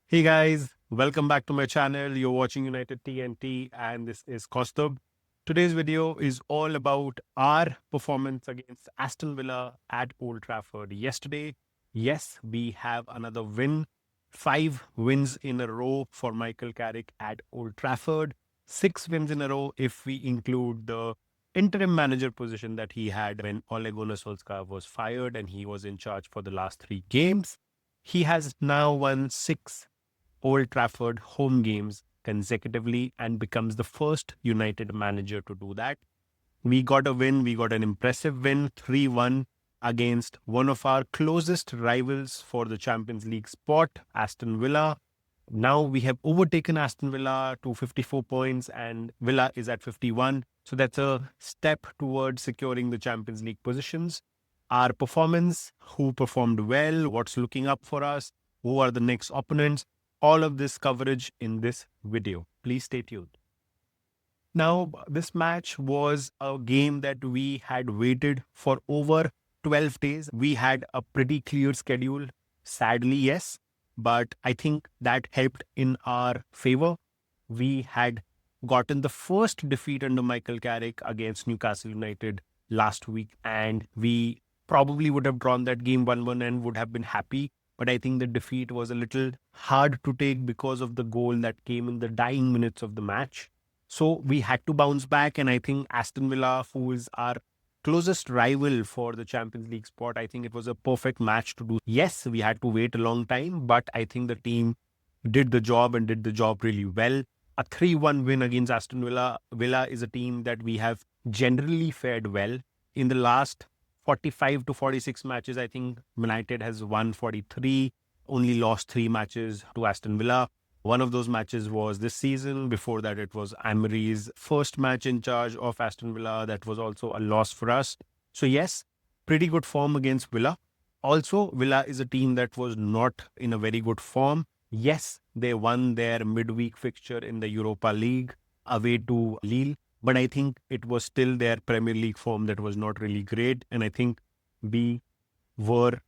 Hey guys, welcome back to my channel. You're watching United TNT and this is Kostub. Today's video is all about our performance against Aston Villa at Old Trafford yesterday. Yes, we have another win. 5 wins in a row for Michael Carrick at Old Trafford. 6 wins in a row if we include the interim manager position that he had when Ole Gunnar Solskjaer was fired and he was in charge for the last 3 games. He has now won 6 Old Trafford home games consecutively and becomes the first United manager to do that. We got a win. We got an impressive win, 3-1 against one of our closest rivals for the Champions League spot, Aston Villa. Now we have overtaken Aston Villa to 54 points and Villa is at 51. So that's a step towards securing the Champions League positions. Our performance, who performed well, what's looking up for us, who are the next opponents, all of this coverage in this video. Please stay tuned. Now, this match was a game that we had waited for over 12 days. We had a pretty clear schedule, sadly, yes, but I think that helped in our favor. We had gotten the first defeat under Michael Carrick against Newcastle United last week, and we probably would have drawn that game 1-1 and would have been happy. But I think the defeat was a little hard to take because of the goal that came in the dying minutes of the match. So we had to bounce back, and I think Aston Villa, who is our closest rival for the Champions League spot, I think it was a perfect match to do. Yes, we had to wait a long time, but I think the team did the job and did the job really well. A 3-1 win against Aston Villa. Villa is a team that we have generally fared well. In the last 45 to 46 matches, I think United has won 43, only lost 3 matches to Aston Villa. One of those matches was this season. Before that, it was Emery's first match in charge of Aston Villa. That was also a loss for us. So yes, pretty good form against Villa. Also, Villa is a team that was not in a very good form. Yes, they won their midweek fixture in the Europa League away to Lille, but I think it was still their Premier League form that was not really great. And I think we were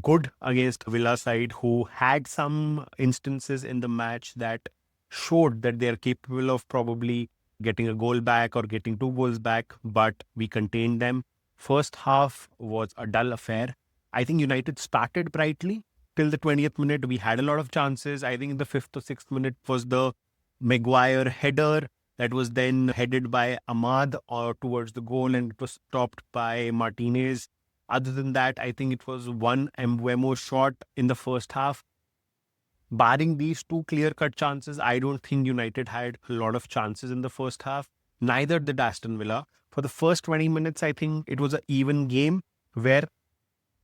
good against Villa side, who had some instances in the match that showed that they are capable of probably getting a goal back or getting 2 goals back, but we contained them. First half was a dull affair. I think United started brightly. Till the 20th minute, we had a lot of chances. I think in the 5th or 6th minute was the Maguire header that was then headed by Ahmad or towards the goal, and it was stopped by Martinez. Other than that, I think it was one Mbeumo shot in the first half. Barring these two clear-cut chances, I don't think United had a lot of chances in the first half. Neither did Aston Villa. For the first 20 minutes, I think it was an even game where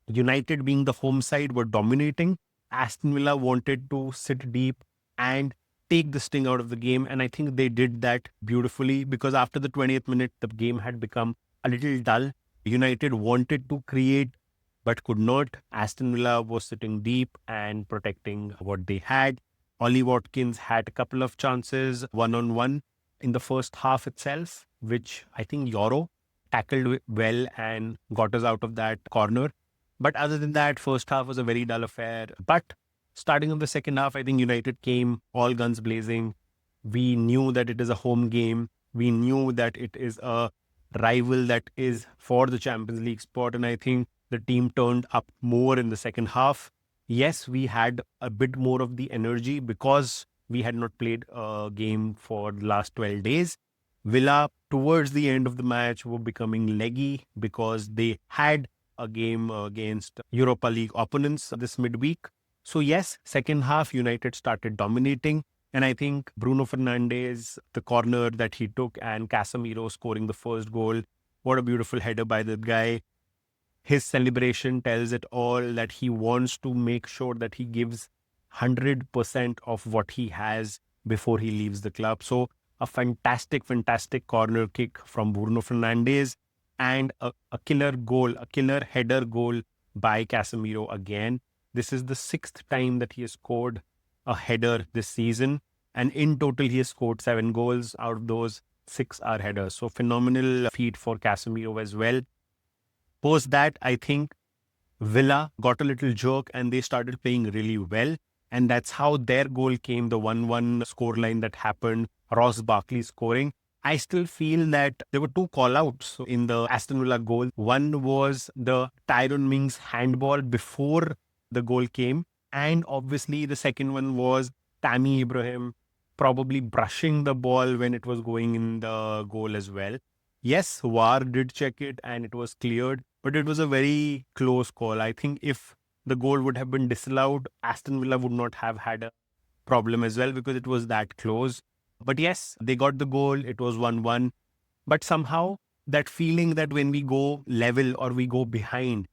United, being the home side, were dominating. Aston Villa wanted to sit deep and take the sting out of the game. And I think they did that beautifully, because after the 20th minute, the game had become a little dull. United wanted to create but could not. Aston Villa was sitting deep and protecting what they had. Ollie Watkins had a couple of chances one-on-one in the first half itself, which I think Euro tackled well and got us out of that corner. But other than that, first half was a very dull affair. But starting of the second half, I think United came all guns blazing. We knew that it is a home game. We knew that it is a rival that is for the Champions League spot. And I think the team turned up more in the second half. Yes, we had a bit more of the energy because we had not played a game for the last 12 days. Villa, towards the end of the match, were becoming leggy because they had a game against Europa League opponents this midweek. So yes, second half, United started dominating. And I think Bruno Fernandes, the corner that he took, and Casemiro scoring the first goal, what a beautiful header by the guy. His celebration tells it all, that he wants to make sure that he gives 100% of what he has before he leaves the club. So a fantastic corner kick from Bruno Fernandes, and a killer goal, a killer header goal by Casemiro again. This is the 6th time that he has scored a header this season. And in total, he has scored 7 goals. Out of those, 6 are headers. So phenomenal feat for Casemiro as well. Post that, I think Villa got a little jerk and they started playing really well. And that's how their goal came, the 1-1 scoreline that happened, Ross Barkley scoring. I still feel that there were two call-outs in the Aston Villa goal. One was the Tyrone Mings handball before the goal came. And obviously the second one was Tammy Ibrahim probably brushing the ball when it was going in the goal as well. Yes, VAR did check it and it was cleared, but it was a very close call. I think if the goal would have been disallowed, Aston Villa would not have had a problem as well because it was that close. But yes, they got the goal. It was 1-1. But somehow that feeling that when we go level or we go behind,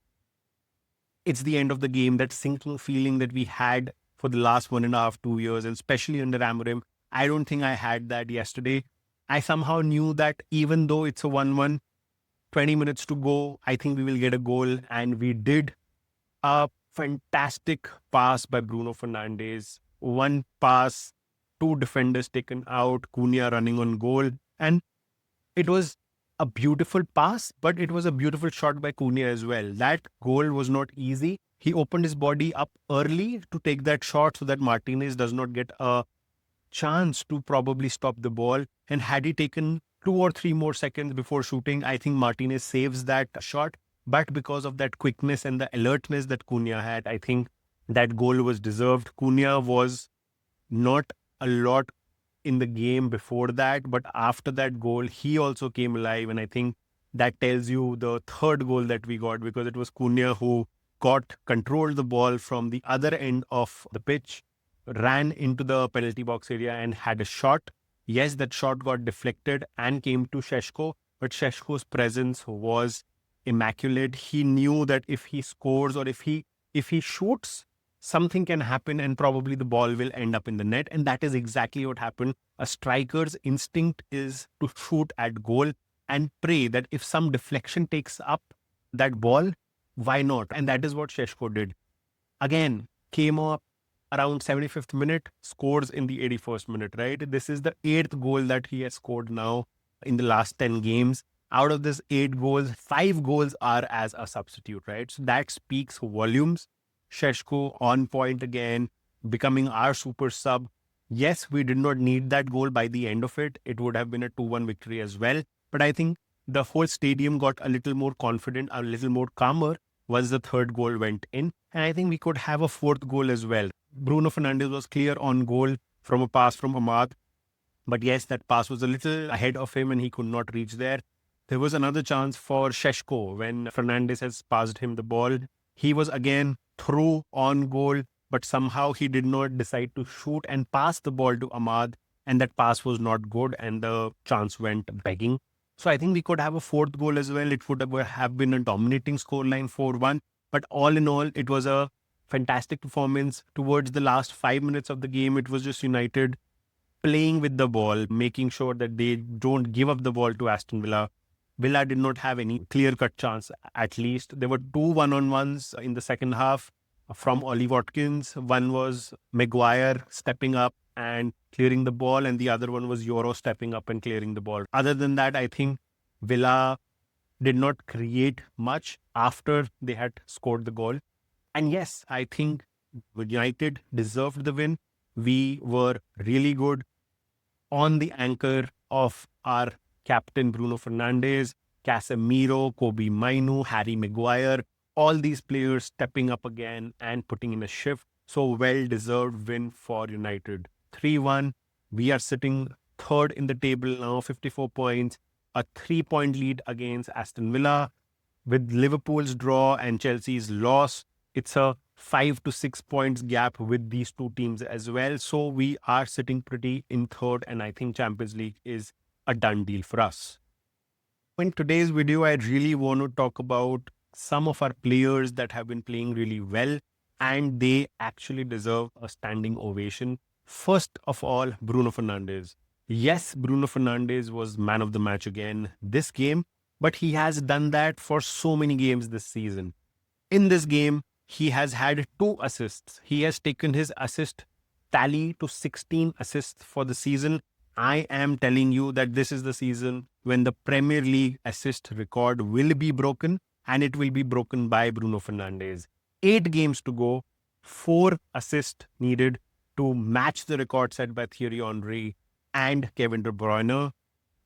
it's the end of the game, that sinking feeling that we had for the last 1.5, 2 years, and especially under Amorim, I don't think I had that yesterday. I somehow knew that even though it's a 1-1, 20 minutes to go, I think we will get a goal. And we did. A fantastic pass by Bruno Fernandes. One pass, two defenders taken out, Cunha running on goal. And it was a beautiful pass, but it was a beautiful shot by Cunha as well. That goal was not easy. He opened his body up early to take that shot so that Martinez does not get a chance to probably stop the ball. And had he taken 2 or 3 more seconds before shooting, I think Martinez saves that shot. But because of that quickness and the alertness that Cunha had, I think that goal was deserved. Cunha was not a lot in the game before that, but after that goal, he also came alive. And I think that tells you the third goal that we got, because it was Cunha who controlled the ball from the other end of the pitch, ran into the penalty box area and had a shot. Yes, that shot got deflected and came to Sesko, but Sesko's presence was immaculate. He knew that if he scores or if he shoots, something can happen and probably the ball will end up in the net. And that is exactly what happened. A striker's instinct is to shoot at goal and pray that if some deflection takes up that ball, why not? And that is what Sesko did. Again, came up around 75th minute, scores in the 81st minute, right? This is the 8th goal that he has scored now in the last 10 games. Out of this 8 goals, 5 goals are as a substitute, right? So that speaks volumes. Sesko on point again, becoming our super sub. Yes, we did not need that goal by the end of it. It would have been a 2-1 victory as well. But I think the whole stadium got a little more confident, a little more calmer once the third goal went in. And I think we could have a fourth goal as well. Bruno Fernandes was clear on goal from a pass from Ahmad. But yes, that pass was a little ahead of him and he could not reach there. There was another chance for Sesko when Fernandes has passed him the ball. He was again through on goal, but somehow he did not decide to shoot and pass the ball to Ahmad. And that pass was not good and the chance went begging. So I think we could have a fourth goal as well. It would have been a dominating scoreline 4-1. But all in all, it was a fantastic performance. Towards the last 5 minutes of the game, it was just United playing with the ball, making sure that they don't give up the ball to Aston Villa. Villa did not have any clear-cut chance, at least. There were 2 one-on-ones in the second half from Ollie Watkins. One was Maguire stepping up and clearing the ball, and the other one was Euro stepping up and clearing the ball. Other than that, I think Villa did not create much after they had scored the goal. And yes, I think United deserved the win. We were really good on the anchor of our captain Bruno Fernandes, Casemiro, Kobe Mainu, Harry Maguire, all these players stepping up again and putting in a shift. So well-deserved win for United. 3-1. We are sitting third in the table now, 54 points, a 3-point lead against Aston Villa. With Liverpool's draw and Chelsea's loss, it's a 5 to 6 points gap with these two teams as well. So we are sitting pretty in third, and I think Champions League is a done deal for us. In today's video, I really want to talk about some of our players that have been playing really well, and they actually deserve a standing ovation. First of all, Bruno Fernandes. Yes, Bruno Fernandes was man of the match again this game, but he has done that for so many games this season. In this game, he has had 2 assists. He has taken his assist tally to 16 assists for the season. I am telling you that this is the season when the Premier League assist record will be broken, and it will be broken by Bruno Fernandes. 8 games to go, 4 assists needed to match the record set by Thierry Henry and Kevin De Bruyne.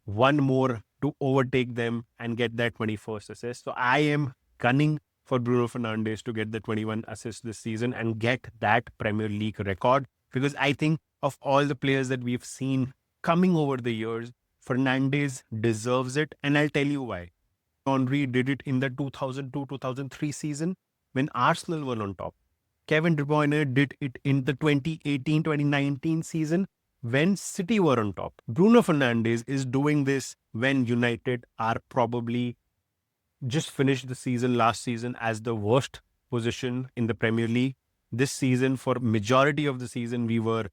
One more to overtake them and get that 21st assist. So I am gunning for Bruno Fernandes to get the 21 assists this season and get that Premier League record, because I think of all the players that we've seen coming over the years, Fernandes deserves it, and I'll tell you why. Henry did it in the 2002-2003 season when Arsenal were on top. Kevin De Bruyne did it in the 2018-2019 season when City were on top. Bruno Fernandes is doing this when United are probably just finished the season last season as the worst position in the Premier League. This season, for majority of the season, we were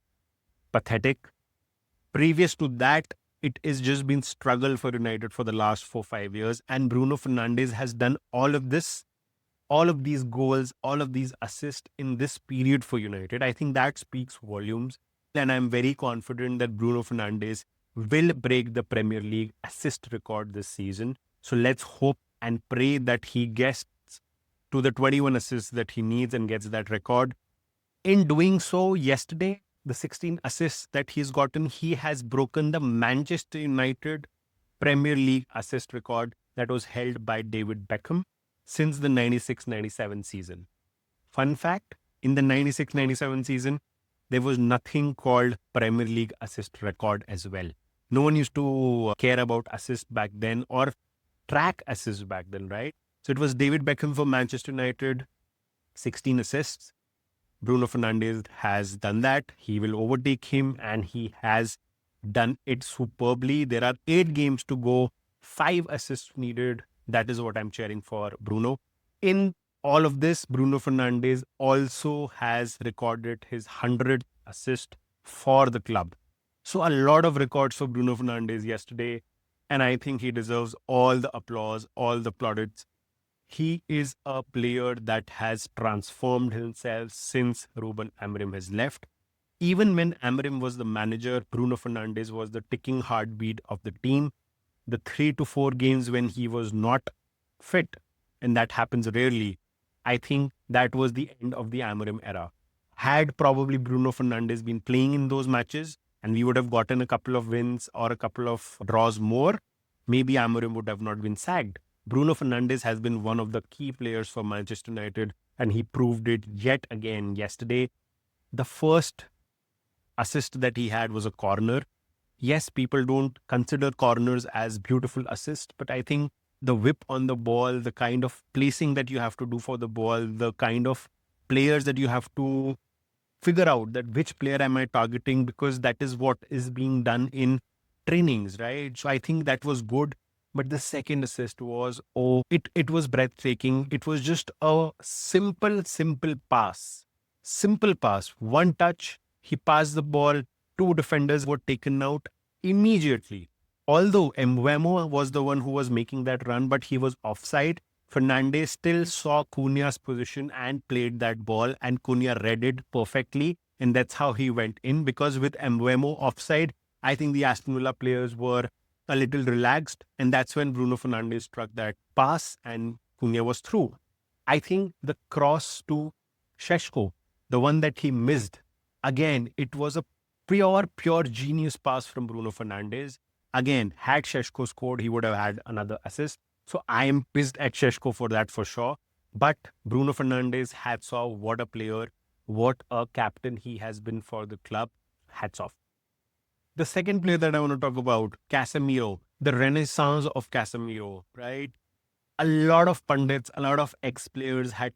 pathetic. Previous to that, it has just been struggle for United for the last 4-5 years. And Bruno Fernandes has done all of this, all of these goals, all of these assists in this period for United. I think that speaks volumes. And I'm very confident that Bruno Fernandes will break the Premier League assist record this season. So let's hope and pray that he gets to the 21 assists that he needs and gets that record. In doing so, yesterday, the 16 assists that he's gotten, he has broken the Manchester United Premier League assist record that was held by David Beckham since the 96-97 season. Fun fact, in the 96-97 season, there was nothing called Premier League assist record as well. No one used to care about assists back then or track assists back then, right? So it was David Beckham for Manchester United, 16 assists. Bruno Fernandes has done that. He will overtake him and he has done it superbly. There are 8 games to go, 5 assists needed. That is what I'm cheering for Bruno. In all of this, Bruno Fernandes also has recorded his 100th assist for the club. So a lot of records for Bruno Fernandes yesterday, and I think he deserves all the applause, all the plaudits. He is a player that has transformed himself since Ruben Amorim has left. Even when Amorim was the manager, Bruno Fernandes was the ticking heartbeat of the team. The 3 to 4 games when he was not fit, and that happens rarely, I think that was the end of the Amorim era. Had probably Bruno Fernandes been playing in those matches and we would have gotten a couple of wins or a couple of draws more, maybe Amorim would have not been sacked. Bruno Fernandes has been one of the key players for Manchester United and he proved it yet again yesterday. The first assist that he had was a corner. Yes, people don't consider corners as beautiful assists, but I think the whip on the ball, the kind of placing that you have to do for the ball, the kind of players that you have to figure out that which player am I targeting, because that is what is being done in trainings, right? So I think that was good. But the second assist was, it was breathtaking. It was just a simple pass. Simple pass. One touch, he passed the ball. 2 defenders were taken out immediately. Although Mbeumo was the one who was making that run, but he was offside, Fernandes still saw Cunha's position and played that ball, and Cunha read it perfectly. And that's how he went in, because with Mbeumo offside, I think the Aston Villa players were a little relaxed. And that's when Bruno Fernandes struck that pass and Cunha was through. I think the cross to Sesko, the one that he missed, again, it was a pure genius pass from Bruno Fernandes. Again, had Sesko scored, he would have had another assist. So I am pissed at Sesko for that for sure. But Bruno Fernandes, hats off. What a player. What a captain he has been for the club. Hats off. The second player that I want to talk about, Casemiro. The renaissance of Casemiro, right? A lot of pundits, a lot of ex-players had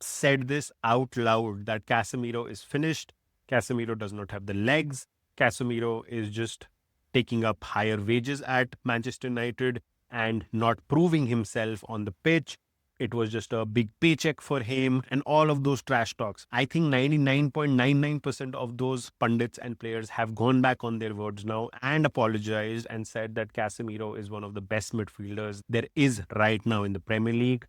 said this out loud, that Casemiro is finished. Casemiro does not have the legs. Casemiro is just taking up higher wages at Manchester United and not proving himself on the pitch. It was just a big paycheck for him and all of those trash talks. I think 99.99% of those pundits and players have gone back on their words now and apologized and said that Casemiro is one of the best midfielders there is right now in the Premier League.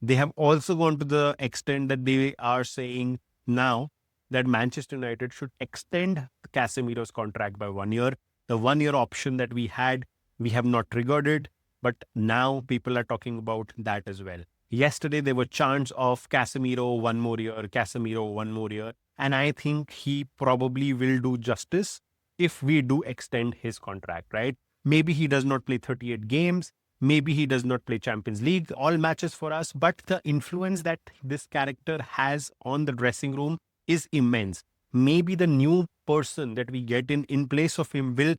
They have also gone to the extent that they are saying now that Manchester United should extend Casemiro's contract by 1 year. The 1 year option that we had, we have not triggered it, but now people are talking about that as well. Yesterday, there were chants of Casemiro one more year, Casemiro one more year. And I think he probably will do justice if we do extend his contract, right? Maybe he does not play 38 games. Maybe he does not play Champions League, all matches for us. But the influence that this character has on the dressing room is immense. Maybe the new person that we get in place of him will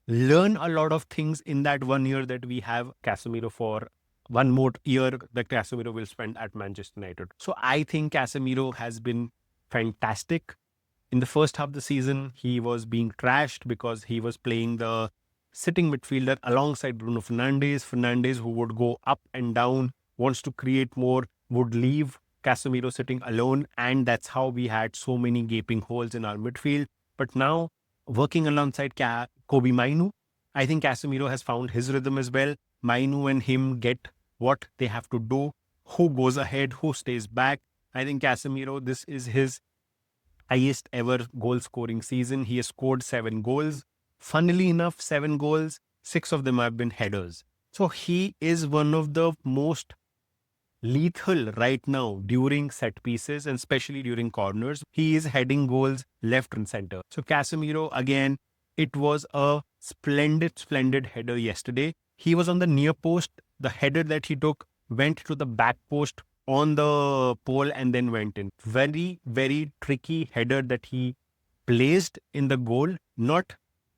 learn a lot of things in that 1 year that we have Casemiro for. One more year that Casemiro will spend at Manchester United. So I think Casemiro has been fantastic. In the first half of the season, he was being trashed because he was playing the sitting midfielder alongside Bruno Fernandes. Fernandes, who would go up and down, wants to create more, would leave Casemiro sitting alone. And that's how we had so many gaping holes in our midfield. But now, working alongside Kobe Mainu, I think Casemiro has found his rhythm as well. Mainu and him get what they have to do, who goes ahead, who stays back. I think Casemiro, this is his highest ever goal scoring season. He has scored 7 goals. Funnily enough, 7 goals, 6 of them have been headers. So he is one of the most lethal right now during set pieces and especially during corners. He is heading goals left and center. So Casemiro, again, it was a splendid header yesterday. He was on the near post. The header that he took went to the back post on the pole and then went in. Very tricky header that he placed in the goal, not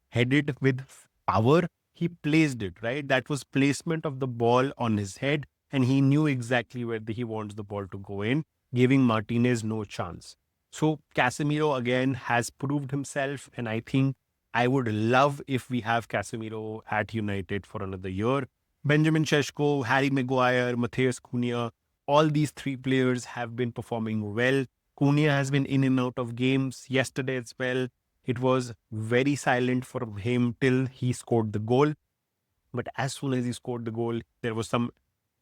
headed with power. He placed it, right? That was placement of the ball on his head, and he knew exactly where he wants the ball to go in, giving Martinez no chance. So Casemiro again has proved himself, and I think I would love if we have Casemiro at United for another year. Benjamin Sesko, Harry Maguire, Matheus Cunha, all these 3 players have been performing well. Cunha has been in and out of games yesterday as well. It was very silent for him till he scored the goal. But as soon as he scored the goal, there was some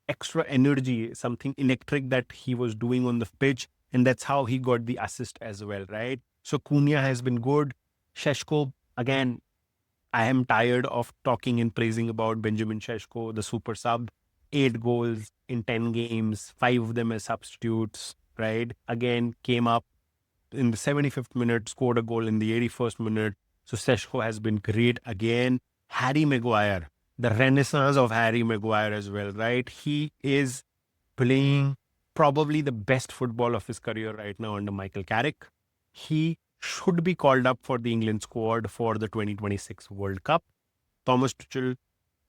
extra energy, something electric that he was doing on the pitch. And that's how he got the assist as well, right? So Cunha has been good. Sesko, again, I am tired of talking and praising about Benjamin Sesko, the super sub. 8 goals in 10 games, 5 of them as substitutes, right? Again, came up in the 75th minute, scored a goal in the 81st minute. So Sesko has been great again. Harry Maguire, the renaissance of Harry Maguire as well, right? He is playing probably the best football of his career right now under Michael Carrick. He should be called up for the England squad for the 2026 World Cup. Thomas Tuchel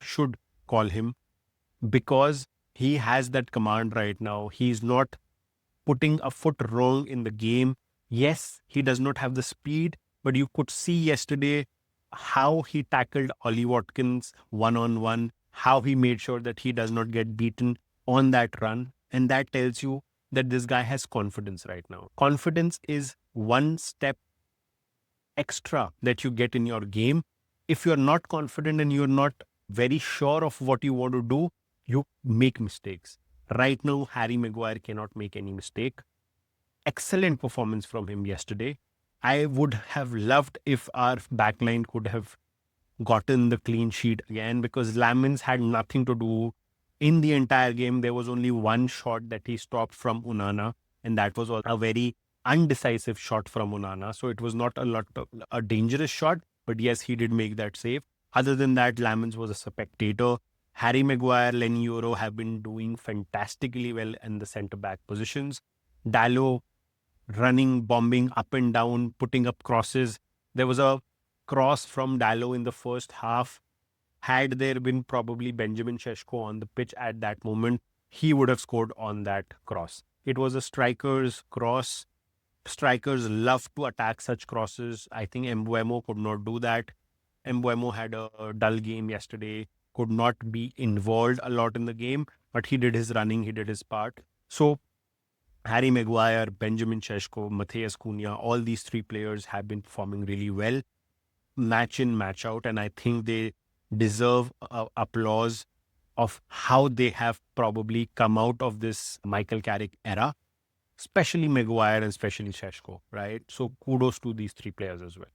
should call him because he has that command right now. He's not putting a foot wrong in the game. Yes, he does not have the speed, but you could see yesterday how he tackled Ollie Watkins one-on-one, how he made sure that he does not get beaten on that run. And that tells you that this guy has confidence right now. Confidence is one step extra that you get in your game. If you're not confident and you're not very sure of what you want to do, you make mistakes. Right now, Harry Maguire cannot make any mistake. Excellent performance from him yesterday. I would have loved if our backline could have gotten the clean sheet again, because Lamins had nothing to do in the entire game. There was only one shot that he stopped from Onana, and that was a very undecisive shot from Onana. So it was not a dangerous shot, but yes, he did make that save. Other than that, Lamins was a spectator. Harry Maguire, Lenny Yoro have been doing fantastically well in the centre-back positions. Dalot running, bombing up and down, putting up crosses. There was a cross from Dalot in the first half. Had there been probably Benjamin Sesko on the pitch at that moment, he would have scored on that cross. It was a striker's cross. Strikers love to attack such crosses. I think Mbeumo could not do that. Mbeumo had a dull game yesterday, could not be involved a lot in the game, but he did his running, he did his part. So Harry Maguire, Benjamin Sesko, Matheus Cunha, all these 3 players have been performing really well, match in, match out, and I think they deserve applause of how they have probably come out of this Michael Carrick era, especially Maguire and especially Sesko, right? So kudos to these 3 players as well.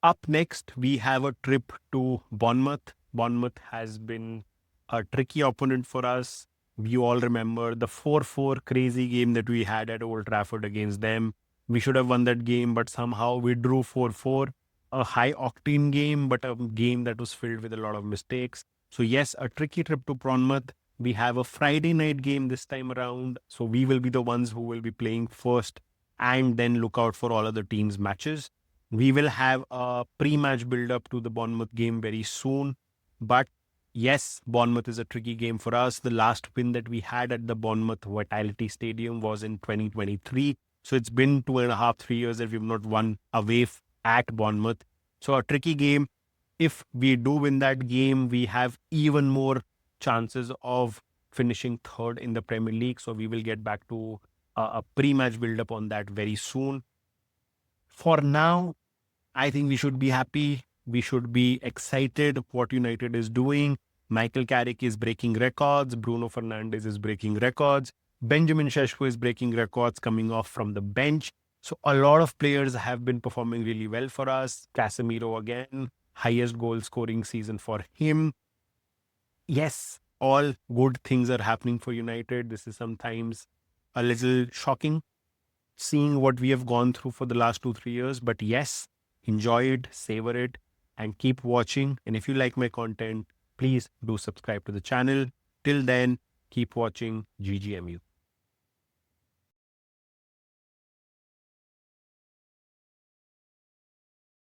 Up next, we have a trip to Bournemouth. Bournemouth has been a tricky opponent for us. We all remember the 4-4 crazy game that we had at Old Trafford against them. We should have won that game, but somehow we drew 4-4. A high octane game, but a game that was filled with a lot of mistakes. So, yes, a tricky trip to Bournemouth. We have a Friday night game this time around. So, we will be the ones who will be playing first and then look out for all other teams' matches. We will have a pre-match build-up to the Bournemouth game very soon. But yes, Bournemouth is a tricky game for us. The last win that we had at the Bournemouth Vitality Stadium was in 2023. So it's been 2.5, 3 years that we've not won away at Bournemouth. So a tricky game. If we do win that game, we have even more chances of finishing third in the Premier League. So we will get back to a pre-match build-up on that very soon. For now, I think we should be happy. We should be excited what United is doing. Michael Carrick is breaking records. Bruno Fernandes is breaking records. Benjamin Sesko is breaking records coming off from the bench. So a lot of players have been performing really well for us. Casemiro again, highest goal scoring season for him. Yes, all good things are happening for United. This is sometimes a little shocking seeing what we have gone through for the last 2-3 years. But yes, enjoy it, savor it, and keep watching. And if you like my content, please do subscribe to the channel. Till then, keep watching ggmu.